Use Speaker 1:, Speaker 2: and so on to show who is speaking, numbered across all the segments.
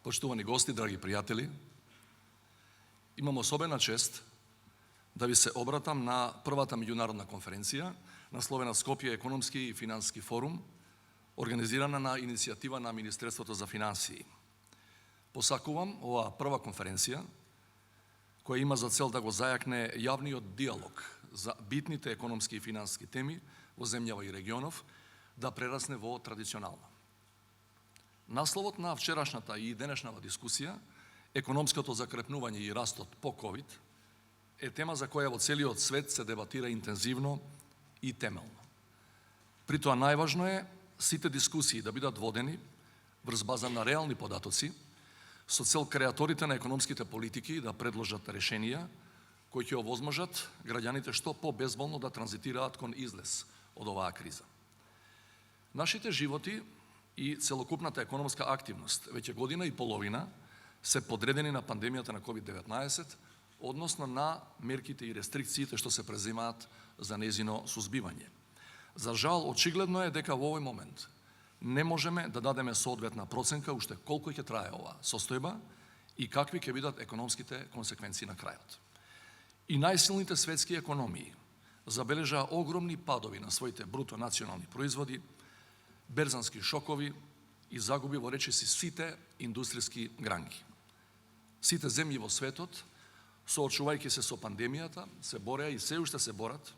Speaker 1: Почитувани гости, драги пријатели, имам особена чест да ви се обратам на првата меѓународна конференција насловена Скопје економски и финансиски форум, организирана на иницијатива на Министерството за финансии. Посакувам оваа прва конференција, која има за цел да го зајакне јавниот диалог за битните економски и финансиски теми во земјава и регионов, да прерасне во традиционална. Насловот на вчерашната и денешната дискусија, економското закрепнување и растот по ковид, е тема за која во целиот свет се дебатира интензивно и темелно. При тоа најважно е сите дискусии да бидат водени врз база на реални податоци, со цел креаторите на економските политики да предложат решенија кои ќе овозможат граѓаните што по-безболно да транзитираат кон излез од оваа криза. Нашите животи и целокупната економска активност веќе година и половина се подредени на пандемијата на COVID-19, односно на мерките и рестрикциите што се преземаат за нејзино сузбивање. За жал, очигледно е дека во овој момент не можеме да дадеме соодветна проценка уште колку ќе трае оваа состојба и какви ќе бидат економските консеквенции на крајот. И најсилните светски економии забележаа огромни падови на своите бруто национални производи, берзански шокови и загуби во речиси сите индустријски гранки. Сите земји во светот, соочувајќи се со пандемијата, се бореа и се уште се борат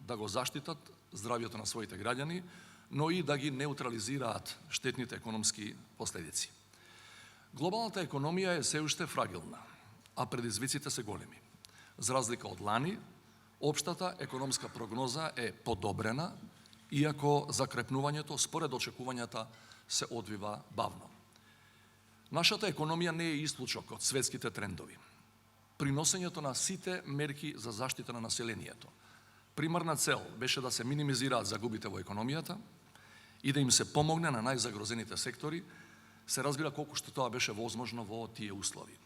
Speaker 1: да го заштитат здравјето на своите граѓани, но и да ги неутрализираат штетните економски последици. Глобалната економија е се уште фрагилна, а предизвиците се големи. За разлика од лани, општата економска прогноза е подобрена, иако закрепнувањето според очекувањата се одвива бавно. Нашата економија не е исклучок од светските трендови. При носењето на сите мерки за заштита на населението, примарна цел беше да се минимизираат загубите во економијата и да им се помогне на најзагрозените сектори, се разбира колку што тоа беше возможно во тие услови.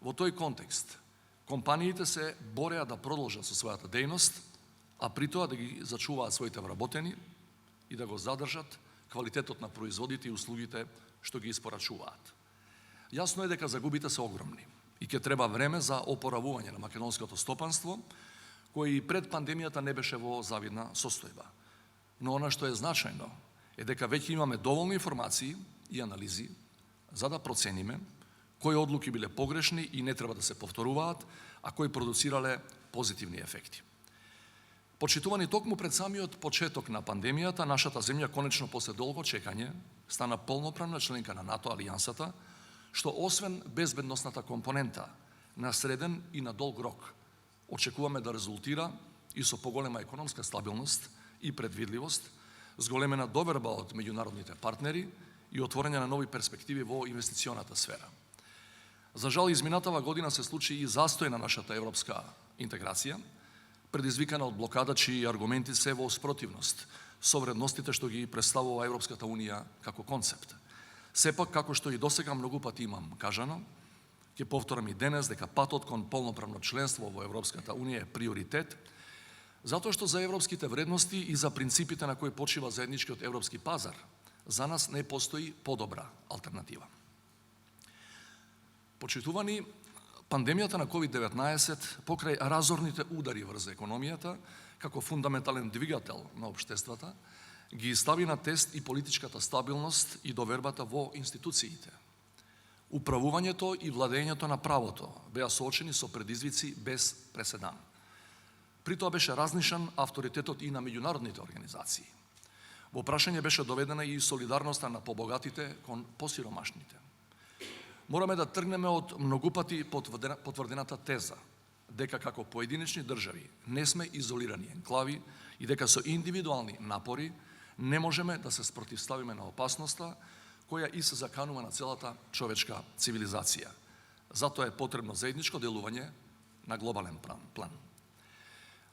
Speaker 1: Во тој контекст, компаниите се бореа да продолжат со својата дејност, а при тоа да ги зачуваат своите вработени и да го задржат квалитетот на производите и услугите што ги испорачуваат. Јасно е дека загубите се огромни и ќе треба време за опоравување на македонското стопанство, кој и пред пандемијата не беше во завидна состојба. Но она што е значајно е дека веќе имаме доволно информации и анализи за да процениме кои одлуки биле погрешни и не треба да се повторуваат, а кои продуцирале позитивни ефекти. Почитувани, токму пред самиот почеток на пандемијата, нашата земја конечно после долго чекање стана полноправна членка на НАТО алијансата, што освен безбедносната компонента на среден и на долг рок, очекуваме да резултира и со поголема економска стабилност и предвидливост, зголемена доверба од меѓународните партнери и отворање на нови перспективи во инвестиционата сфера. За жал, изминатава година се случи и застој на нашата европска интеграција, предизвикана од блокада чии аргументи се во спротивност со вредностите што ги представува Европската Унија како концепт. Сепак, како што и досега многу пати имам кажано, ќе повторам и денес дека патот кон полноправно членство во Европската Унија е приоритет, затоа што за европските вредности и за принципите на кои почива заедничкиот европски пазар, за нас не постои подобра алтернатива. Почитувани, пандемијата на COVID-19 покрај разорните удари врз економијата, како фундаментален двигател на општествата, ги стави на тест и политичката стабилност и довербата во институциите. Управувањето и владењето на правото беа соочени со предизвици без преседан. При тоа беше разнишан авторитетот и на меѓународните организации. Во прашање беше доведена и солидарноста на побогатите кон посиромашните. Мораме да тргнеме од многупати потврдената теза дека како поединечни држави не сме изолирани енклави и дека со индивидуални напори не можеме да се спротивставиме на опасноста која и се заканува на целата човечка цивилизација. Затоа е потребно заедничко делување на глобален план.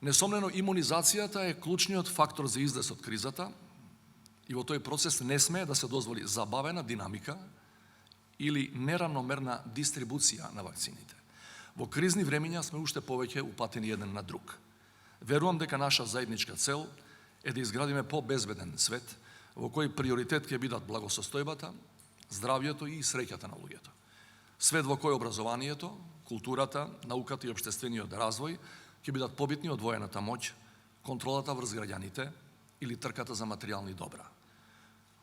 Speaker 1: Несомнено, имунизацијата е клучниот фактор за излез од кризата и во тој процес не смее да се дозволи забавена динамика или неравномерна дистрибуција на вакцините. Во кризни времиња сме уште повеќе упатени еден на друг. Верувам дека наша заедничка цел е да изградиме по-безбеден свет, во кој приоритет ќе бидат благосостојбата, здравјето и среќата на луѓето. Свет во кој образованието, културата, науката и општествениот развој ќе бидат побитни од воената моќ, контролата врз граѓаните или трката за материјални добра.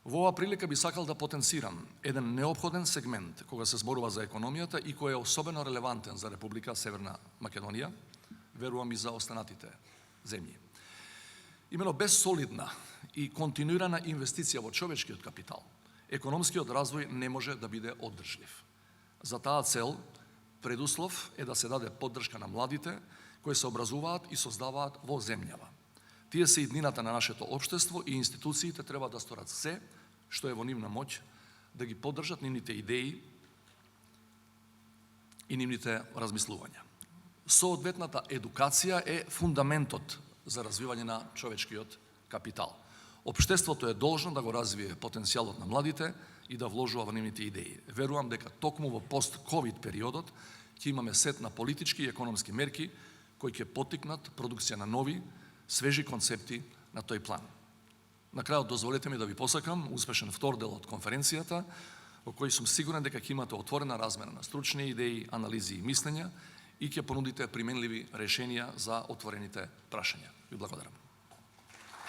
Speaker 1: Во оваа прилика би сакал да потенцирам еден неопходен сегмент кога се зборува за економијата и кој е особено релевантен за Република Северна Македонија, верувам и за останатите земји. Имено без солидна и континуирана инвестиција во човечкиот капитал, економскиот развој не може да биде оддржлив. За таа цел, предуслов е да се даде поддршка на младите кои се образуваат и создаваат во земјава. Тие се иднината на нашето општество и институциите треба да сторат се што е во нивна моќ да ги поддржат нивните идеи и нивните размислувања. Соодветната едукација е фундаментот за развивање на човечкиот капитал. Општеството е должно да го развие потенцијалот на младите и да вложува во нивните идеи. Верувам дека токму во пост-ковид периодот ќе имаме сет на политички и економски мерки кои ќе поттикнат продукција на нови, свежи концепти на тој план. На крајот дозволете ми да ви посакам успешен втор дел од конференцијата, во кој сум сигурен дека ќе имате отворена размена на стручни идеи, анализи и мислења и ќе понудите применливи решенија за отворените прашања. Ви благодарам.